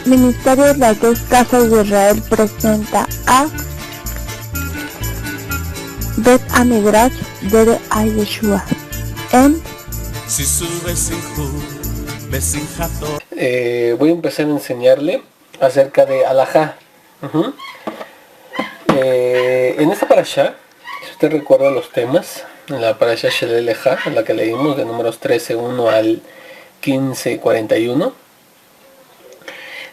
Ministerio de las Dos Casas de Israel presenta a Bet Amidrash de Yeshua en voy a empezar a enseñarle acerca de Alajá. En esta parashá, si usted recuerda los temas, en la parashá Sheleleja, en la que leímos de números 13:1 al 15:41,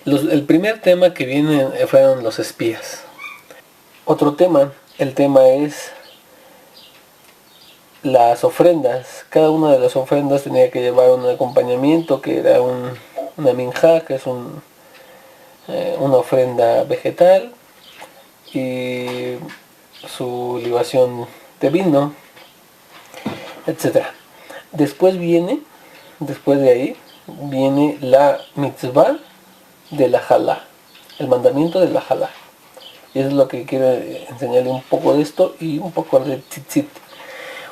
el primer tema que viene fueron los espías. Otro tema, el tema es las ofrendas. Cada una de las ofrendas tenía que llevar un acompañamiento que era una minjá, que es una ofrenda vegetal, y su libación de vino, etc. Después de ahí, viene la mitzvah de la jalá, el mandamiento de la jalá. Y eso es lo que quiero enseñarle, un poco de esto y un poco de tzitzit,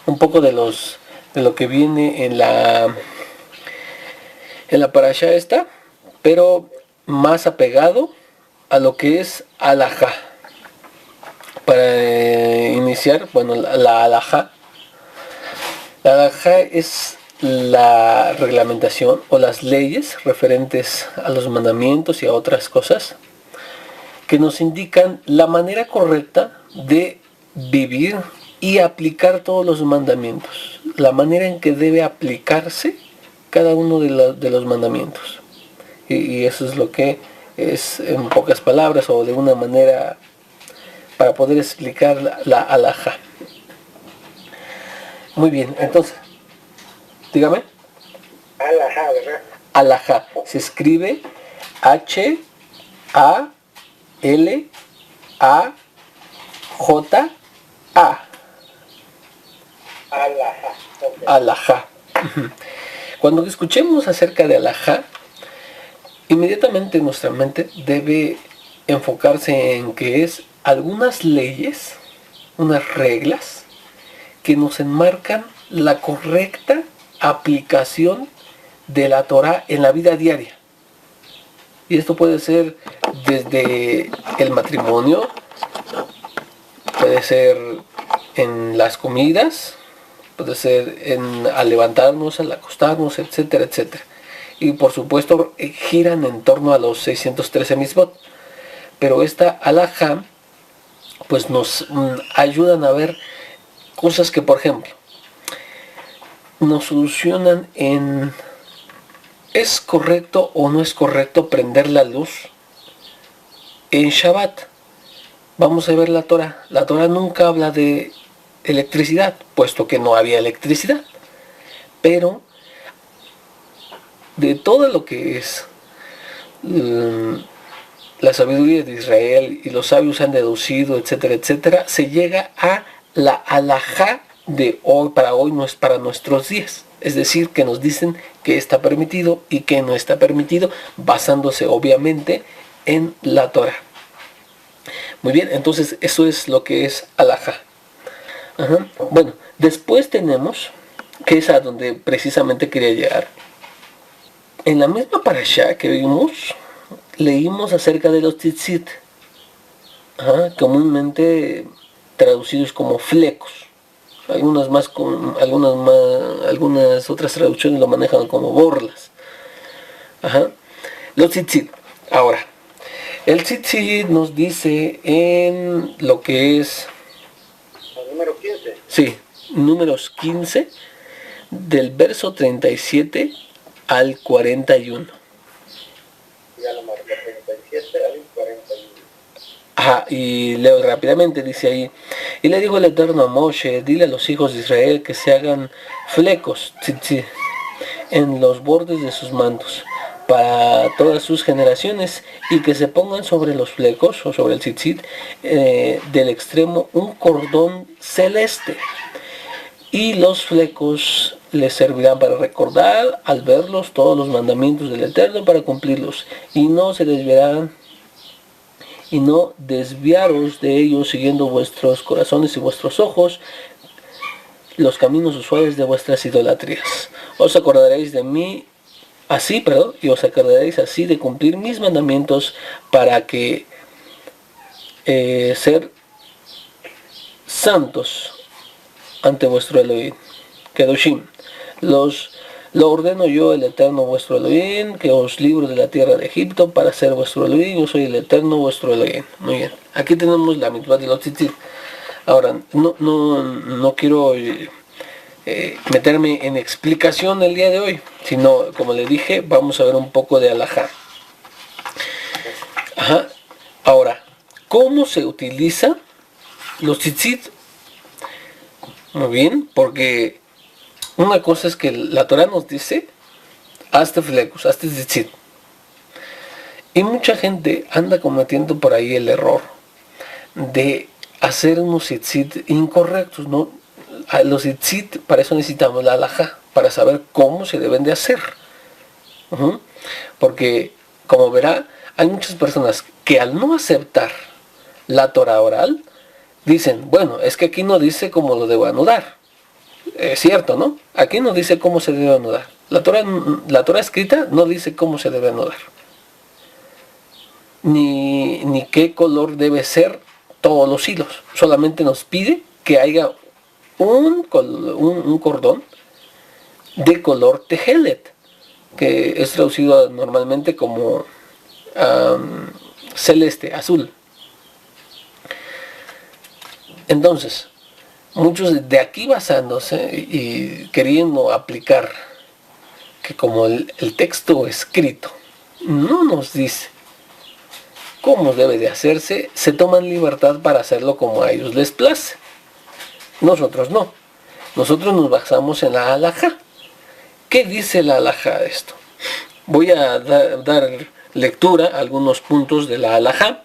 un poco de lo que viene en la parashá esta, pero más apegado a lo que es alajá. Para iniciar, bueno, la alajá. La alajá es la reglamentación o las leyes referentes a los mandamientos y a otras cosas que nos indican la manera correcta de vivir y aplicar todos los mandamientos, la manera en que debe aplicarse cada uno de los mandamientos. Y eso es lo que es, en pocas palabras o de una manera, para poder explicar la alajá. Muy bien, entonces, dígame. Alajá, ¿verdad? Alajá, se escribe H-A-L-A-J-A. Alajá. Okay. Alajá. Cuando escuchemos acerca de alajá, inmediatamente nuestra mente debe enfocarse en que es algunas leyes, unas reglas que nos enmarcan la correcta aplicación de la Torá en la vida diaria. Y esto puede ser desde el matrimonio, puede ser en las comidas, puede ser al levantarnos, al acostarnos, etcétera, etcétera. Y por supuesto giran en torno a los 613 mitzvot. Pero esta alajá pues nos ayudan a ver cosas que, por ejemplo, nos solucionan en ¿es correcto o no es correcto prender la luz en Shabbat? Vamos a ver la Torá. La Torá nunca habla de electricidad, puesto que no había electricidad. Pero de todo lo que es la sabiduría de Israel y los sabios han deducido, etcétera, etcétera, se llega a la alajá de hoy, para hoy, no es para nuestros días. Es decir, que nos dicen que está permitido y que no está permitido, basándose obviamente en la Torá. Muy bien, entonces eso es lo que es alajá. Bueno, después tenemos, que es a donde precisamente quería llegar. En la misma parashá que vimos, leímos acerca de los tzitzit, comúnmente traducidos como flecos. Algunas otras traducciones lo manejan como borlas. Los tzitzit. Ahora, el tzitzit nos dice en lo que es El número 15. Sí, números 15, del verso 37 al 41. Ya lo marqué, 37 al 41. Y leo rápidamente, dice ahí: y le dijo el Eterno a Moshe, dile a los hijos de Israel que se hagan flecos tzitzit en los bordes de sus mantos para todas sus generaciones, y que se pongan sobre los flecos o sobre el tzitzit del extremo un cordón celeste, y los flecos les servirán para recordar al verlos todos los mandamientos del Eterno, para cumplirlos, y no se desviarán y no desviaros de ellos, siguiendo vuestros corazones y vuestros ojos los caminos usuales de vuestras idolatrías. Os acordaréis de mí y os acordaréis así de cumplir mis mandamientos para que ser santos ante vuestro Elohim. Kedoshim. Lo ordeno yo, el Eterno vuestro Elohim, que os libro de la tierra de Egipto para ser vuestro Elohim. Yo soy el Eterno vuestro Elohim. Muy bien. Aquí tenemos la mitzvah de los tzitzit. Ahora, no quiero meterme en explicación el día de hoy, sino, como le dije, vamos a ver un poco de alajá. Ajá. Ahora, ¿cómo se utiliza los tzitzit? Muy bien, porque una cosa es que la Torah nos dice, hazte flecus, hazte tzitzit. Y mucha gente anda cometiendo por ahí el error de hacer unos tzitzit incorrectos, ¿no? A los tzitzit, para eso necesitamos la halajá, para saber cómo se deben de hacer. Porque, como verá, hay muchas personas que al no aceptar la Torah oral, dicen, bueno, es que aquí no dice cómo lo debo anudar. Es cierto, ¿no? Aquí no dice cómo se debe anudar. La Torah escrita no dice cómo se debe anudar. Ni qué color debe ser todos los hilos. Solamente nos pide que haya un cordón de color tejelet, que es traducido normalmente como celeste, azul. Entonces, muchos de aquí basándose y queriendo aplicar que como el texto escrito no nos dice cómo debe de hacerse, se toman libertad para hacerlo como a ellos les place. Nosotros no. Nosotros nos basamos en la halajá. ¿Qué dice la halajá de esto? Voy a dar lectura a algunos puntos de la halajá,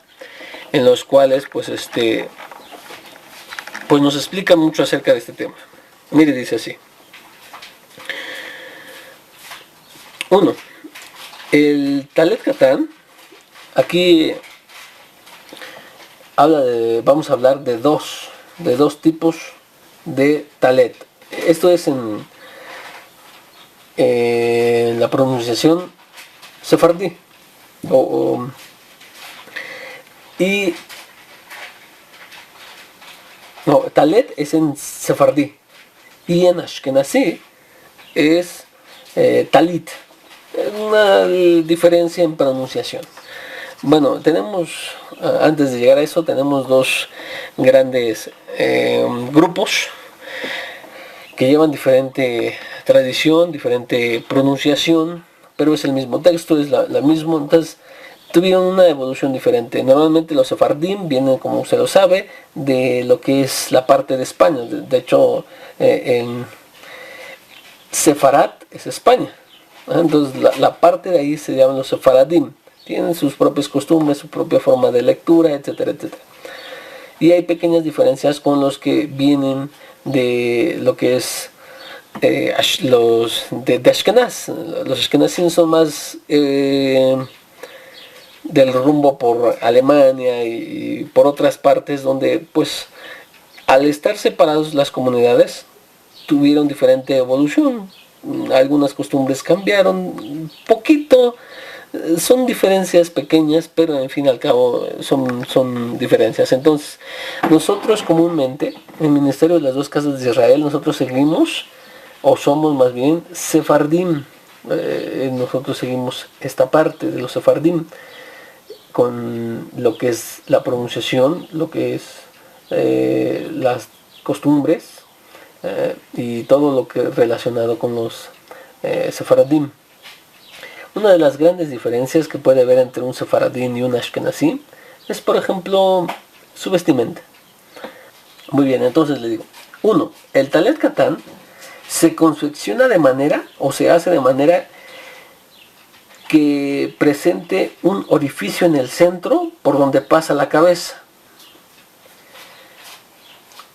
en los cuales pues nos explica mucho acerca de este tema. Mire, dice así. 1. El Talet Katán, aquí vamos a hablar de dos tipos de Talet. Esto es en la pronunciación sefardí. Talet es en sefardí y en ashkenazí es talit. Una diferencia en pronunciación. Bueno, antes de llegar a eso, tenemos dos grandes grupos que llevan diferente tradición, diferente pronunciación, pero es el mismo texto, es la misma. Entonces tuvieron una evolución diferente. Normalmente los sefardim vienen, como usted lo sabe, de lo que es la parte de España. De hecho, en Sefarat es España. Entonces la parte de ahí se llaman los sefaradim. Tienen sus propias costumbres, su propia forma de lectura, etcétera, etcétera. Y hay pequeñas diferencias con los que vienen de lo que es los de Ashkenaz. Los Ashkenazim son más del rumbo por Alemania y por otras partes donde, pues, al estar separados las comunidades, tuvieron diferente evolución. Algunas costumbres cambiaron un poquito. Son diferencias pequeñas, pero en fin y al cabo son diferencias. Entonces, nosotros comúnmente, en el Ministerio de las Dos Casas de Israel, nosotros seguimos, o somos más bien, sefardim. Nosotros seguimos esta parte de los sefardim, con lo que es la pronunciación, lo que es las costumbres, y todo lo que es relacionado con los sefaradim. Una de las grandes diferencias que puede haber entre un sefaradín y un ashkenazí es, por ejemplo, su vestimenta. Muy bien, entonces le digo. 1. El talet katán se confecciona de manera, o se hace de manera que presente un orificio en el centro por donde pasa la cabeza,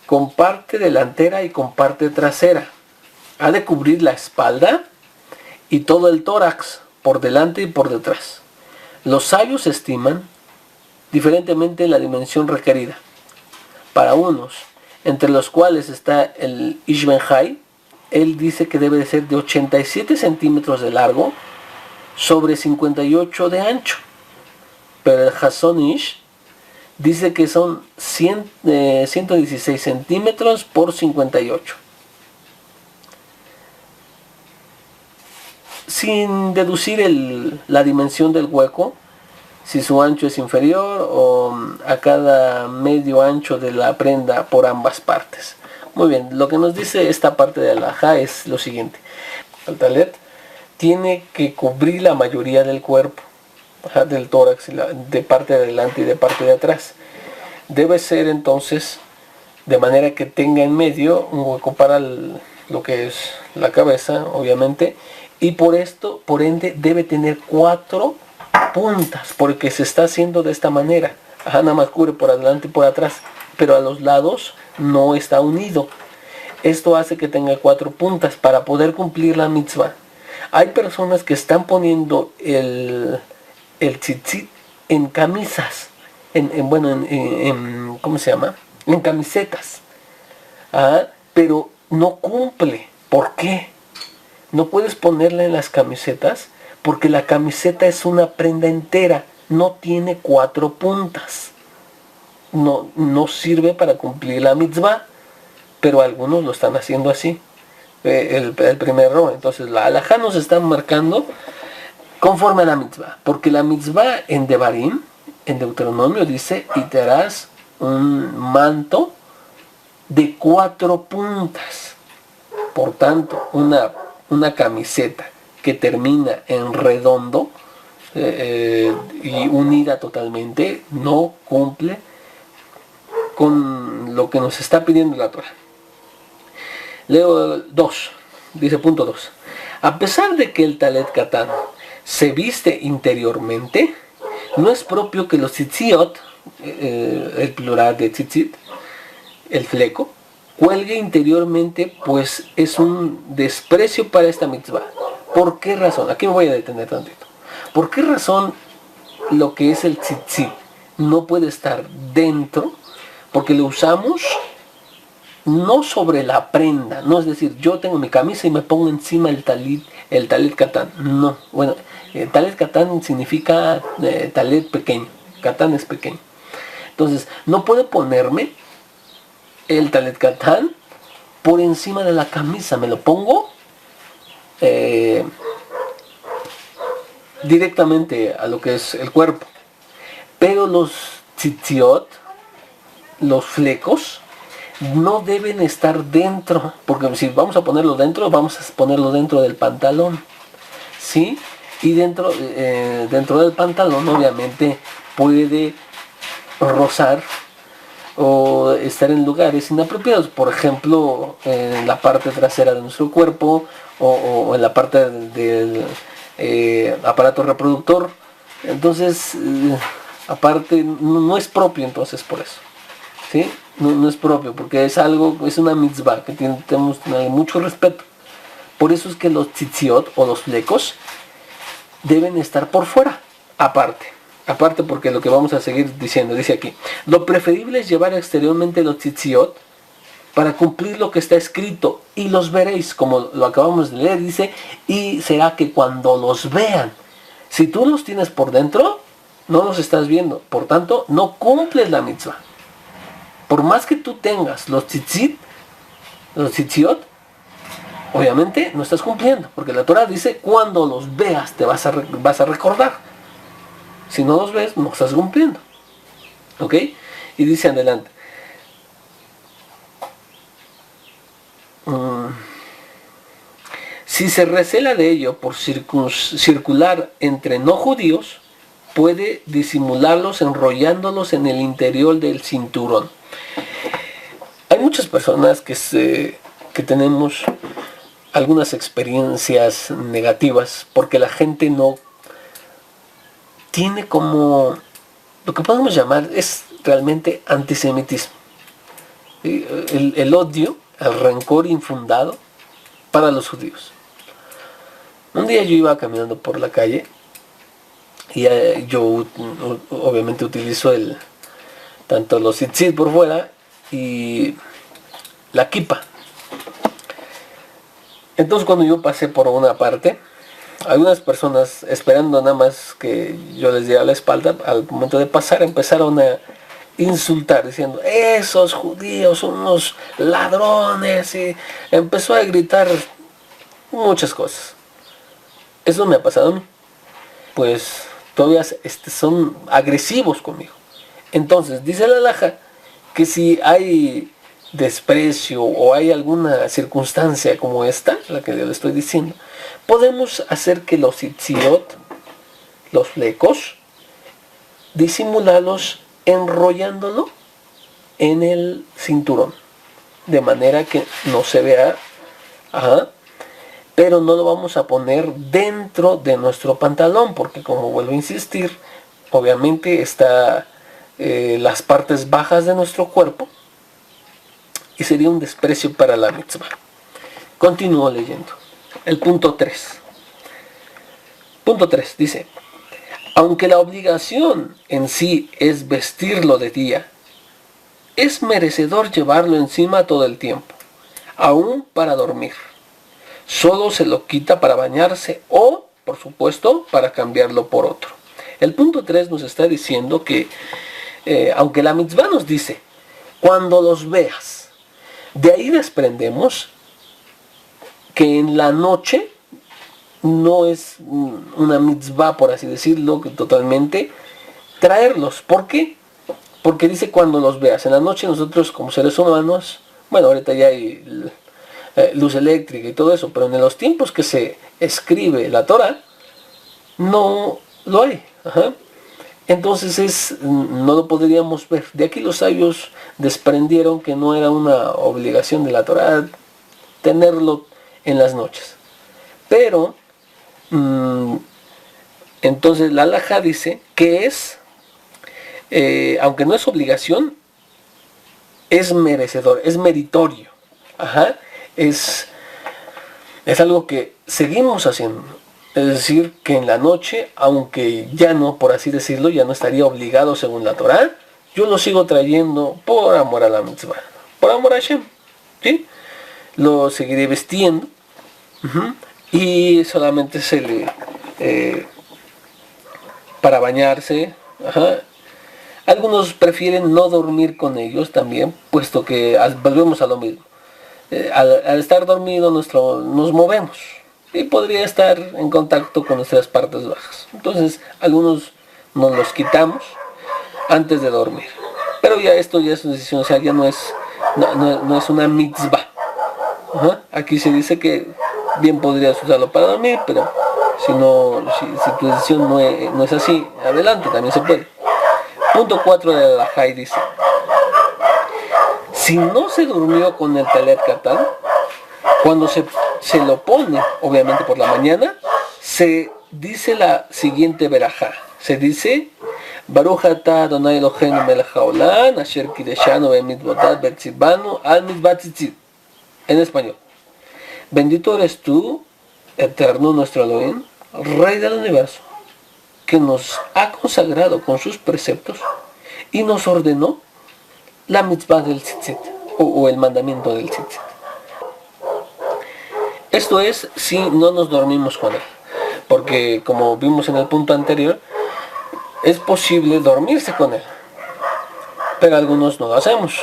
con parte delantera y con parte trasera. Ha de cubrir la espalda y todo el tórax, por delante y por detrás. Los sabios estiman diferentemente la dimensión requerida. Para unos, entre los cuales está el Ish Ben Jai, él dice que debe de ser de 87 centímetros de largo sobre 58 de ancho. Pero el Hazon Ish dice que son 116 centímetros por 58. Sin deducir la dimensión del hueco, si su ancho es inferior o a cada medio ancho de la prenda por ambas partes. Muy bien, lo que nos dice esta parte de la alajá es lo siguiente. El talet tiene que cubrir la mayoría del cuerpo, del tórax, de parte de adelante y de parte de atrás. Debe ser entonces de manera que tenga en medio un hueco para lo que es la cabeza, obviamente, y por ende debe tener 4 puntas, porque se está haciendo de esta manera. Nada más cubre por adelante y por atrás, pero a los lados no está unido. Esto hace que tenga 4 puntas para poder cumplir la mitzvah. Hay personas que están poniendo el tzitzit en camisas, ¿cómo se llama? En camisetas. Pero no cumple. ¿Por qué? No puedes ponerla en las camisetas porque la camiseta es una prenda entera, no tiene 4 puntas. No sirve para cumplir la mitzvah, pero algunos lo están haciendo así. El primer error. Entonces la halajá nos está marcando conforme a la mitzvah, porque la mitzvah en Devarim, en Deuteronomio, dice: y te harás un manto de 4 puntas. Por tanto, una camiseta que termina en redondo y unida totalmente no cumple con lo que nos está pidiendo la Torah. Leo 2, dice punto 2. A pesar de que el talet katán se viste interiormente, no es propio que los tzitziot, el plural de tzitzit, el fleco, cuelgue interiormente, pues es un desprecio para esta mitzvah. ¿Por qué razón? Aquí me voy a detener tantito. ¿Por qué razón lo que es el tzitzit no puede estar dentro? Porque lo usamos no sobre la prenda, no es decir, yo tengo mi camisa y me pongo encima el talet katán. No, bueno, talet katán significa talet pequeño, katán es pequeño. Entonces, no puedo ponerme el talet katán por encima de la camisa, me lo pongo directamente a lo que es el cuerpo. Pero los tzitziot, los flecos, no deben estar dentro, porque si vamos a ponerlo dentro, vamos a ponerlo dentro del pantalón, ¿sí? Y dentro del pantalón obviamente puede rozar o estar en lugares inapropiados, por ejemplo en la parte trasera de nuestro cuerpo o en la parte del aparato reproductor. Entonces aparte no es propio, entonces por eso, ¿sí? No es propio, porque es una mitzvah que tenemos mucho respeto. Por eso es que los tzitziot o los flecos deben estar por fuera, aparte porque lo que vamos a seguir diciendo, dice aquí: lo preferible es llevar exteriormente los tzitziot para cumplir lo que está escrito, y los veréis, como lo acabamos de leer, dice, y será que cuando los vean. Si tú los tienes por dentro, no los estás viendo, por tanto no cumples la mitzvah. Por más que tú tengas los tzitziot, obviamente no estás cumpliendo, porque la Torah dice: cuando los veas te vas a recordar. Si no los ves, no estás cumpliendo. ¿Ok? Y dice adelante: si se recela de ello por circular entre no judíos, puede disimularlos enrollándolos en el interior del cinturón. Hay muchas personas que tenemos algunas experiencias negativas porque la gente no tiene como lo que podemos llamar es realmente antisemitismo. El odio, el rencor infundado para los judíos. Un día yo iba caminando por la calle y yo obviamente utilizo tanto los tzitzit por fuera y la kipa. Entonces cuando yo pasé por una parte, algunas personas, esperando nada más que yo les diera la espalda, al momento de pasar empezaron a insultar, diciendo, esos judíos son unos ladrones, y empezó a gritar muchas cosas. Eso me ha pasado a mí. Pues todavía son agresivos conmigo. Entonces, dice la halajá que si hay desprecio o hay alguna circunstancia como esta, la que yo le estoy diciendo, podemos hacer que los itziot, los flecos, disimularlos enrollándolo en el cinturón, de manera que no se vea, pero no lo vamos a poner dentro de nuestro pantalón, porque como vuelvo a insistir, obviamente está las partes bajas de nuestro cuerpo, y sería un desprecio para la mitzvah. Continúo leyendo. El punto 3. Punto 3 dice, aunque la obligación en sí es vestirlo de día, es merecedor llevarlo encima todo el tiempo, aún para dormir. Solo se lo quita para bañarse o, por supuesto, para cambiarlo por otro. El punto 3 nos está diciendo que, aunque la mitzvah nos dice, cuando los veas, de ahí desprendemos que en la noche no es una mitzvah, por así decirlo, totalmente traerlos. ¿Por qué? Porque dice cuando los veas. En la noche nosotros como seres humanos, bueno, ahorita ya hay luz eléctrica y todo eso, pero en los tiempos que se escribe la Torah, no lo hay. Entonces no lo podríamos ver. De aquí los sabios desprendieron que no era una obligación de la Torah tenerlo en las noches. Pero, entonces la halajá dice que es, aunque no es obligación, es merecedor, es meritorio. Es algo que seguimos haciendo. Es decir, que en la noche, aunque ya no, por así decirlo, ya no estaría obligado según la Torah, yo lo sigo trayendo por amor a la mitzvah, por amor a Hashem, ¿sí? Lo seguiré vestiendo, y solamente se le para bañarse. Algunos prefieren no dormir con ellos también, puesto que volvemos a lo mismo. Al estar dormido nos movemos y podría estar en contacto con nuestras partes bajas. Entonces algunos nos los quitamos antes de dormir. Pero ya esto ya es una decisión, o sea, ya no es una mitzvah. Aquí se dice que bien podrías usarlo para dormir, pero si tu decisión no es así, adelante, también se puede. Punto 4 de la halajá dice, si no se durmió con el talet katán, cuando se lo pone, obviamente por la mañana, se dice la siguiente verajá. Se dice, Baruch atah Adonai Eloheinu melech haolam, asher kideshanu bemitzvotat betzivanu al mitzvat tzitzit. En español. Bendito eres tú, eterno nuestro Elohim, Rey del universo, que nos ha consagrado con sus preceptos y nos ordenó la mitzvah del tzitzit, o el mandamiento del tzitzit. Esto es si no nos dormimos con él, porque como vimos en el punto anterior, es posible dormirse con él, pero algunos no lo hacemos.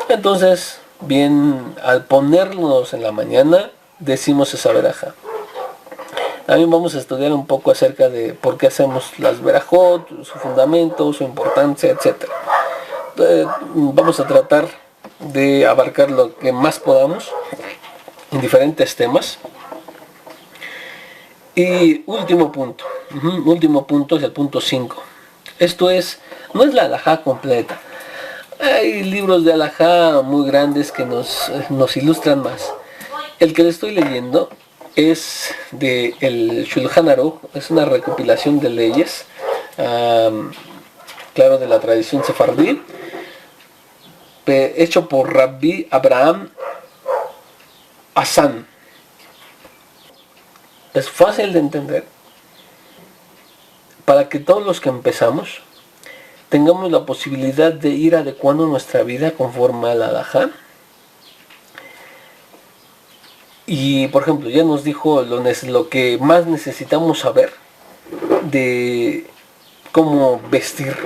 Entonces, bien, al ponernos en la mañana, decimos esa verajá. También vamos a estudiar un poco acerca de por qué hacemos las verajot, su fundamento, su importancia, etc. Vamos a tratar de abarcar lo que más podamos en diferentes temas. Y último punto es el punto 5. Esto no es la halajá completa. Hay libros de halajá muy grandes que nos ilustran más. El que le estoy leyendo es de el Shulchan Aruch, es una recopilación de leyes, claro, de la tradición sefardí, hecho por Rabbi Abraham Hassan. Es fácil de entender, para que todos los que empezamos tengamos la posibilidad de ir adecuando nuestra vida conforme a la halajá Y por ejemplo, ya nos dijo lo que más necesitamos saber de cómo vestir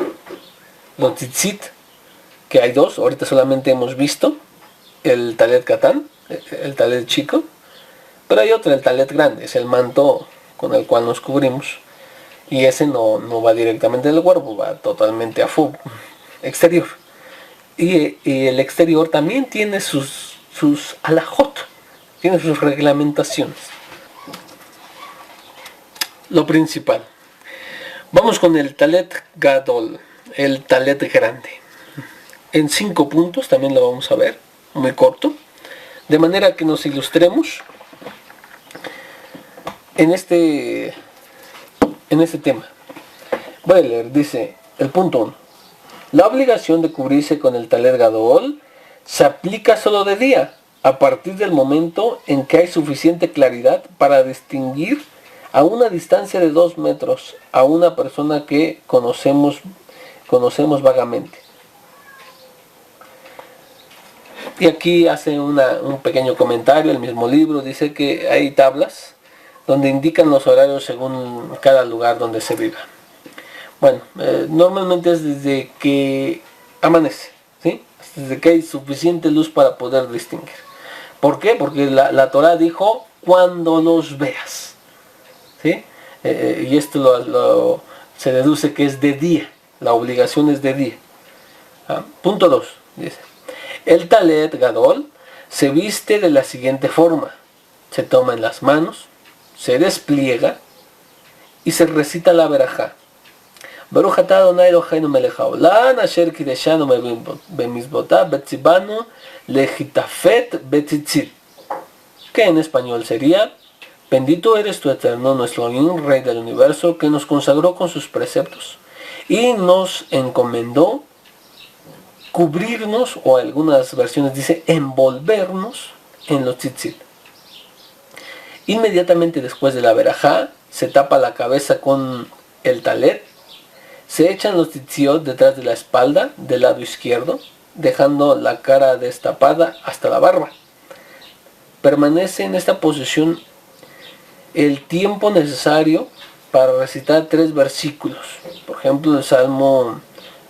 los tzitzit, que hay dos. Ahorita solamente hemos visto el talet katán, el talet chico, pero hay otro, el talet grande, es el manto con el cual nos cubrimos, y ese no va directamente del cuerpo, va totalmente a exterior. Y el exterior también tiene sus alajot, tiene sus reglamentaciones. Lo principal, vamos con el talet gadol, el talet grande. En 5 puntos también lo vamos a ver, muy corto, de manera que nos ilustremos en este tema. Voy a leer, dice el punto 1. La obligación de cubrirse con el talet gadol se aplica solo de día, a partir del momento en que hay suficiente claridad para distinguir a una distancia de 2 metros a una persona que conocemos vagamente. Y aquí hace un pequeño comentario, el mismo libro dice que hay tablas donde indican los horarios según cada lugar donde se viva. Bueno, normalmente es desde que amanece, ¿sí? Desde que hay suficiente luz para poder distinguir. ¿Por qué? Porque la Torá dijo, cuando los veas, ¿sí? Y esto se deduce que es de día, la obligación es de día. Punto 2, dice. El talet gadol se viste de la siguiente forma. Se toma en las manos, se despliega y se recita la verajá. Baruch atah Adonai Eloheinu melech haolam asher kideshanu bemizvotav betzibanu lejitafet betzitzit. Que en español sería: bendito eres tu eterno, nuestro Rey del universo, que nos consagró con sus preceptos y nos encomendó cubrirnos, o algunas versiones dice envolvernos, en los tzitzit. Inmediatamente después de la verajá, se tapa la cabeza con el talet, se echan los tzitziot detrás de la espalda, del lado izquierdo, dejando la cara destapada hasta la barba. Permanece en esta posición el tiempo necesario para recitar 3 versículos. Por ejemplo, el Salmo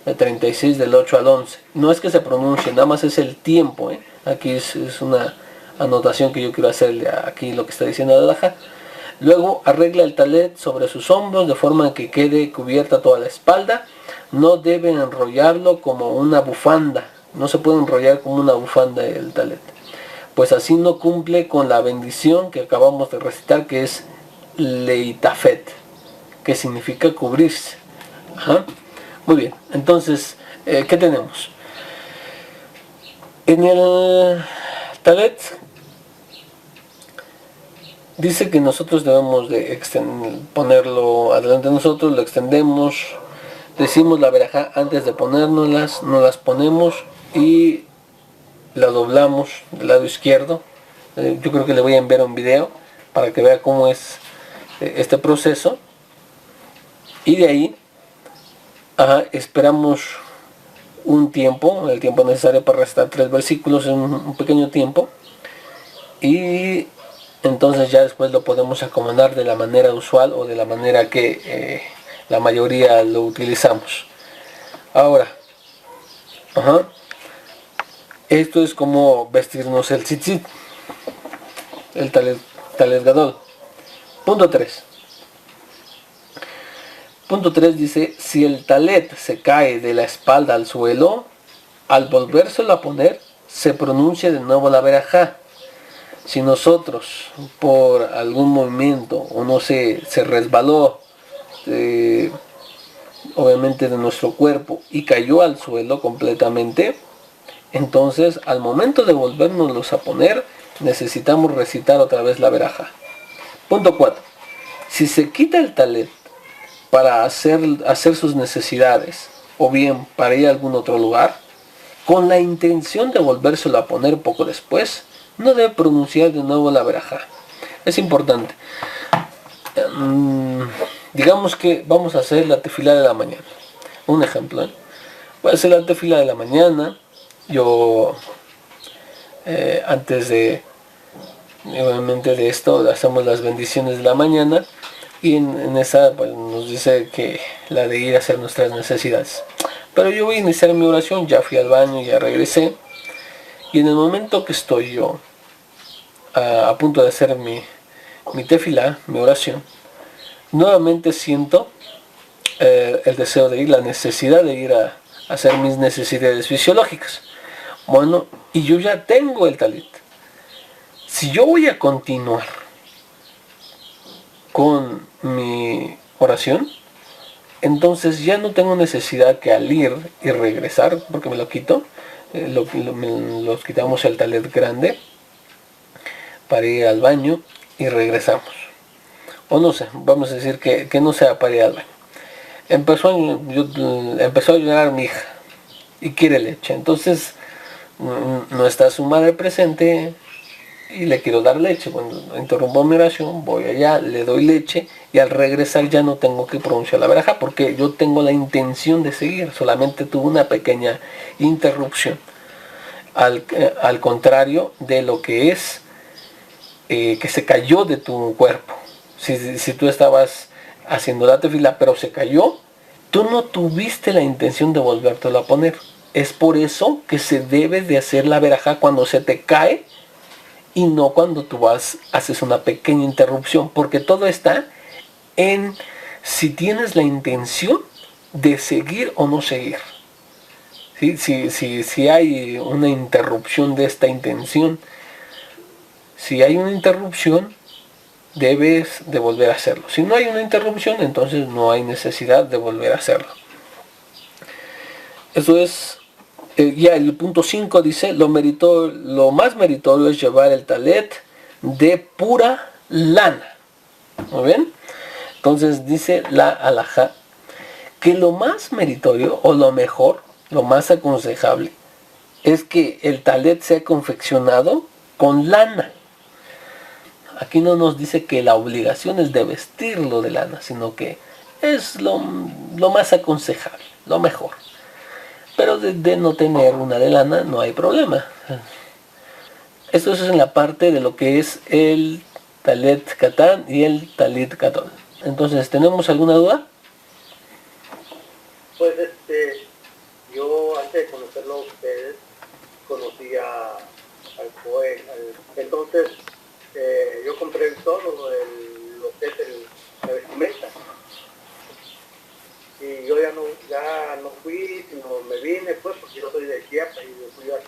36 del 8 al 11. No es que se pronuncie, nada más es el tiempo. Aquí es una anotación que yo quiero hacerle aquí lo que está diciendo Adalajá. Luego arregla el talet sobre sus hombros de forma que quede cubierta toda la espalda. No deben enrollarlo como una bufanda. No se puede enrollar como una bufanda el talet, pues así no cumple con la bendición que acabamos de recitar, que es leitafet, que significa cubrirse. Muy bien, entonces, ¿qué tenemos? En el talet dice que nosotros debemos de ponerlo adelante de nosotros, lo extendemos, decimos la verajá antes de ponérnoslas, nos las ponemos y la doblamos del lado izquierdo. Yo creo que le voy a enviar un video para que vea cómo es este proceso. Y de ahí esperamos un tiempo, el tiempo necesario para recitar 3 versículos en un pequeño tiempo, y entonces ya después lo podemos acomodar de la manera usual o de la manera que la mayoría lo utilizamos. Ahora, esto es como vestirnos el tzitzit, el talet gadol. Punto 3. Punto 3 dice, si el talet se cae de la espalda al suelo, al volvérselo a poner, se pronuncia de nuevo la verajá. Si nosotros, por algún movimiento, o no sé, se resbaló, obviamente de nuestro cuerpo, y cayó al suelo completamente, entonces al momento de volvérnoslos a poner, necesitamos recitar otra vez la verajá. Punto 4. Si se quita el talet para hacer sus necesidades, o bien para ir a algún otro lugar, con la intención de volvérselo a poner poco después, no debe pronunciar de nuevo la verajá. Es importante. Digamos que vamos a hacer la tefilá de la mañana. Un ejemplo. Voy a hacer la tefilá de la mañana. Yo, antes de Y obviamente de esto hacemos las bendiciones de la mañana. Y en esa pues, nos dice que la de ir a hacer nuestras necesidades. Pero yo voy a iniciar mi oración, ya fui al baño, ya regresé. Y en el momento que estoy yo a punto de hacer mi tefilá, mi oración, nuevamente siento el deseo de ir, la necesidad de ir a hacer mis necesidades fisiológicas. Bueno, y yo ya tengo el talit. Si yo voy a continuar con mi oración, entonces ya no tengo necesidad que al ir y regresar, porque me lo quito, los quitamos el talet grande para ir al baño y regresamos. O no sé, vamos a decir que no sea para ir al baño. Empezó a llorar mi hija y quiere leche. Entonces no está su madre presente y le quiero dar leche. Cuando interrumpo mi oración, voy allá, le doy leche y al regresar ya no tengo que pronunciar la verajá porque yo tengo la intención de seguir. Solamente tuve una pequeña interrupción. Al contrario de lo que es que se cayó de tu cuerpo. Si tú estabas haciendo la tefila pero se cayó, tú no tuviste la intención de volvértelo a poner. Es por eso que se debe de hacer la verajá cuando se te cae y no cuando tú haces una pequeña interrupción, porque todo está en si tienes la intención de seguir o no seguir. ¿Sí? Si hay una interrupción de esta intención, si hay una interrupción, debes de volver a hacerlo. Si no hay una interrupción, entonces no hay necesidad de volver a hacerlo. Eso es, ya el punto 5 dice, lo más meritorio es llevar el talet de pura lana. ¿Muy bien? Entonces dice la alajá que lo más meritorio o lo mejor, lo más aconsejable, es que el talet sea confeccionado con lana. Aquí no nos dice que la obligación es de vestirlo de lana, sino que es lo más aconsejable, lo mejor. Pero de no tener una de lana no hay problema. Esto es en la parte de lo que es el talet katán y el talit katón. Entonces, ¿tenemos alguna duda? Pues yo antes de conocerlo a ustedes, conocí al Cohen. Entonces, yo compré todo lo que es la vestimenta. Y yo ya no fui, sino me vine pues, porque yo soy de Chiapas y yo fui a